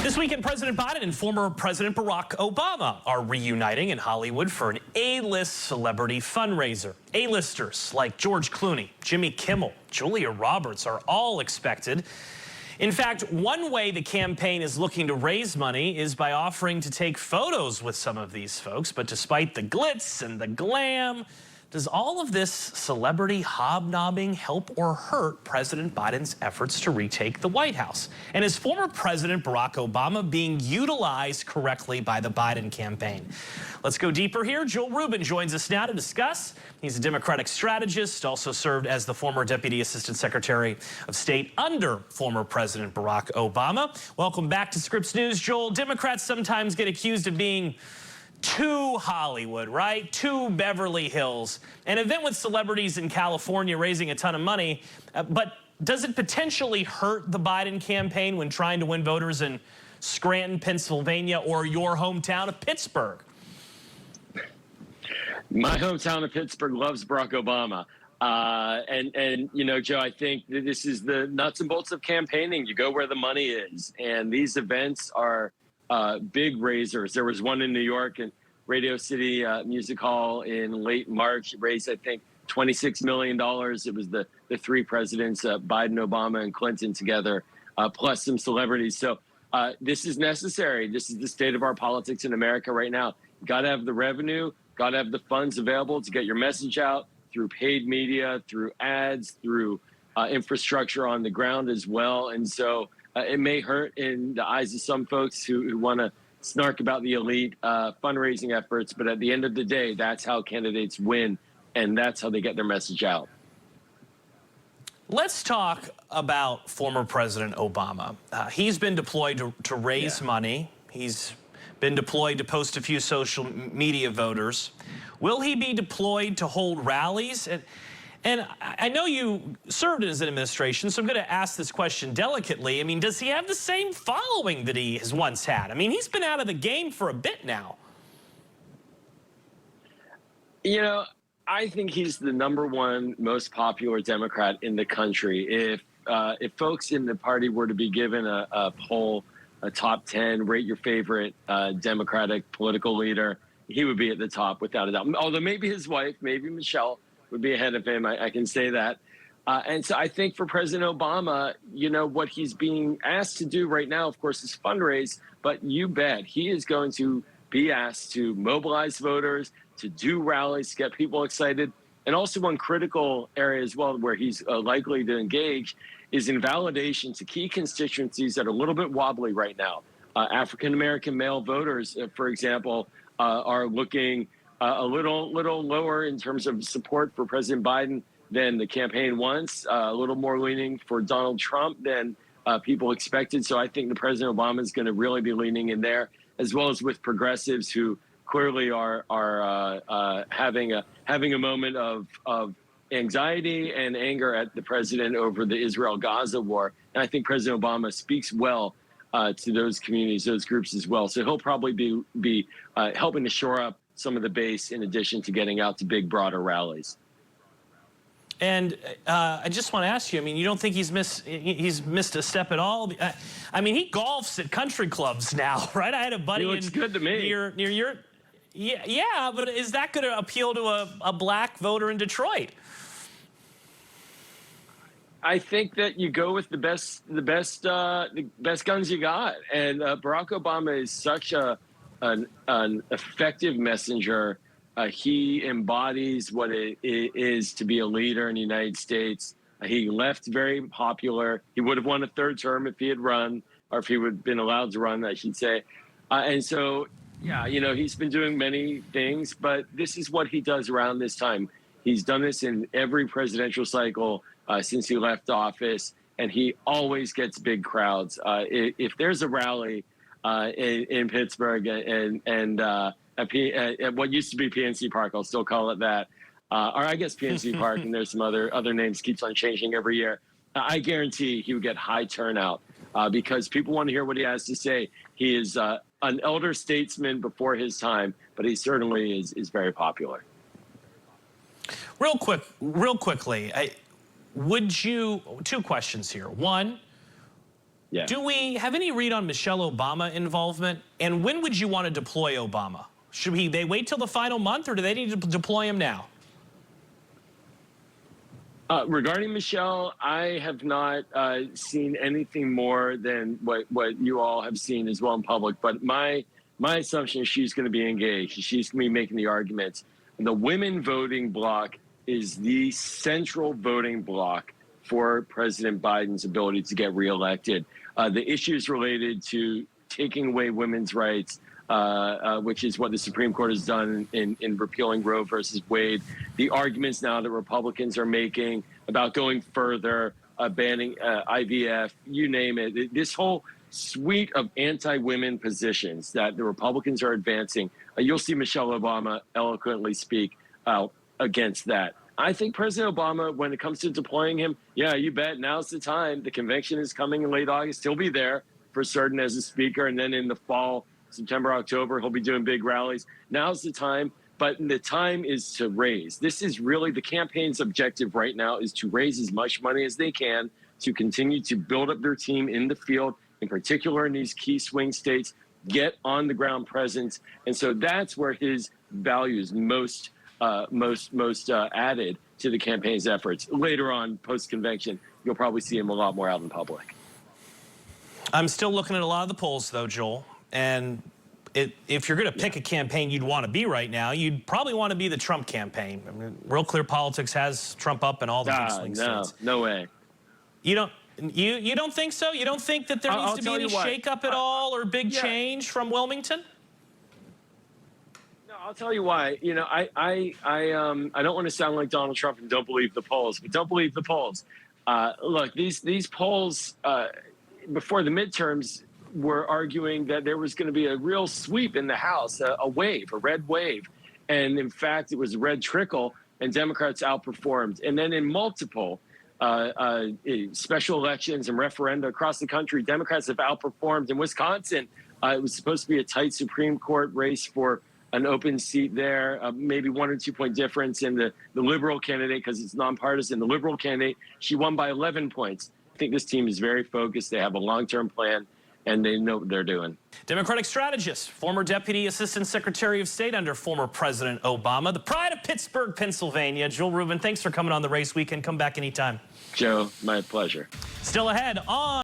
This weekend, President Biden and former President Barack Obama are reuniting in Hollywood for an A-list celebrity fundraiser. A-listers like George Clooney, Jimmy Kimmel, Julia Roberts are all expected. In fact, one way the campaign is looking to raise money is by offering to take photos with some of these folks. But despite the glitz and the glam, does all of this celebrity hobnobbing help or hurt President Biden's efforts to retake the White House? And is former President Barack Obama being utilized correctly by the Biden campaign? Let's go deeper here. Joel Rubin joins us now to discuss. He's a Democratic strategist, also served as the former Deputy Assistant Secretary of State under former President Barack Obama. Welcome back to Scripps News. Joel, Democrats sometimes get accused of being too Hollywood, right? Too Beverly Hills. An event with celebrities in California raising a ton of money, but does it potentially hurt the Biden campaign when trying to win voters in Scranton, Pennsylvania, or your hometown of Pittsburgh? My hometown of Pittsburgh loves Barack Obama. And you know, Joe, I think that this is the nuts and bolts of campaigning. You go where the money is. And these events are big raisers. There was one in New York and Radio City Music Hall in late March. It raised, I think, $26 million. It was the three presidents, Biden, Obama, and Clinton together, plus some celebrities. So this is necessary. This is the state of our politics in America right now. Got to have the revenue, got to have the funds available to get your message out through paid media, through ads, through infrastructure on the ground as well. And so it may hurt in the eyes of some folks who want to snark about the elite fundraising efforts, but at the end of the day, that's how candidates win, and that's how they get their message out. Let's talk about former President Obama. He's been deployed to raise money. He's been deployed to post a few social media voters. Will he be deployed to hold rallies? And I know you served in his administration, so I'm going to ask this question delicately. I mean, does he have the same following that he has once had? I mean, he's been out of the game for a bit now. You know, I think he's the #1 most popular Democrat in the country. If folks in the party were to be given a poll, a top 10, rate your favorite Democratic political leader, he would be at the top without a doubt. Although maybe his wife, maybe Michelle, would be ahead of him. I can say that. And so I think for President Obama, you know, what he's being asked to do right now, of course, is fundraise. But you bet he is going to be asked to mobilize voters, to do rallies, to get people excited. And also one critical area as well where he's likely to engage is in validation to key constituencies that are a little bit wobbly right now. African-American male voters, for example, are looking a little lower in terms of support for President Biden than the campaign wants, a little more leaning for Donald Trump than people expected. So I think the President Obama is going to really be leaning in there, as well as with progressives who clearly are having a moment of anxiety and anger at the president over the Israel-Gaza war. And I think President Obama speaks well to those communities, those groups as well. So he'll probably be helping to shore up some of the base in addition to getting out to big, broader rallies. And I just want to ask you, I mean, you don't think he's missed a step at all? I mean, he golfs at country clubs now, right? I had a buddy. He looks good to me. Near your, yeah, but is that going to appeal to a black voter in Detroit? I think that you go with the best guns you got, and Barack Obama is such an effective messenger. He embodies what it is to be a leader in the United States. He left very popular. He would have won a third term if he had run, or if he would have been allowed to run, I should say. And so, yeah, you know, he's been doing many things, but this is what he does around this time. He's done this in every presidential cycle since he left office, and he always gets big crowds. If there's a rally in Pittsburgh and at what used to be PNC Park, I'll still call it that, or I guess PNC Park, and there's some other names, keeps on changing every year. I guarantee he would get high turnout because people want to hear what he has to say. He is an elder statesman before his time, but he certainly is very popular. Real quickly, 2 questions here. One, would you Yeah. Do we have any read on Michelle Obama involvement? And when would you want to deploy Obama? Should they wait till the final month, or do they need to deploy him now? Regarding Michelle, I have not seen anything more than what you all have seen as well in public. But my assumption is she's going to be engaged. She's going to be making the arguments. The women voting bloc is the central voting bloc for President Biden's ability to get reelected. The issues related to taking away women's rights, which is what the Supreme Court has done in repealing Roe versus Wade. The arguments now that Republicans are making about going further, banning IVF, you name it. This whole suite of anti-women positions that the Republicans are advancing, you'll see Michelle Obama eloquently speak out against that. I think President Obama, when it comes to deploying him, yeah, you bet, now's the time. The convention is coming in late August. He'll be there for certain as a speaker, and then in the fall, September, October, he'll be doing big rallies. Now's the time, but the time is to raise. This is really the campaign's objective right now, is to raise as much money as they can to continue to build up their team in the field, in particular in these key swing states, get on the ground presence. And so that's where his value is most added to the campaign's efforts. Later on, post-convention, you'll probably see him a lot more out in public. I'm still looking at a lot of the polls, though, Joel. And if you're going to pick a campaign you'd want to be right now, you'd probably want to be the Trump campaign. I mean, Real Clear Politics has Trump up in all the big swing states. No way. You don't think so? You don't think that there needs to be any shakeup at all or big change from Wilmington? No, I'll tell you why. You know, I don't want to sound like Donald Trump and don't believe the polls, but don't believe the polls. Look, these polls before the midterms were arguing that there was going to be a real sweep in the House, a red wave. And in fact, it was a red trickle, and Democrats outperformed. And then in multiple special elections and referenda across the country, Democrats have outperformed. In Wisconsin, it was supposed to be a tight Supreme Court race for an open seat there, maybe 1 or 2 point difference in the liberal candidate, because it's nonpartisan. The liberal candidate, she won by 11 points. I think this team is very focused. They have a long-term plan, and they know what they're doing. Democratic strategist, former Deputy Assistant Secretary of State under former President Obama, the pride of Pittsburgh, Pennsylvania. Joel Rubin, thanks for coming on the Race Weekend. Come back anytime. Joe, my pleasure. Still ahead on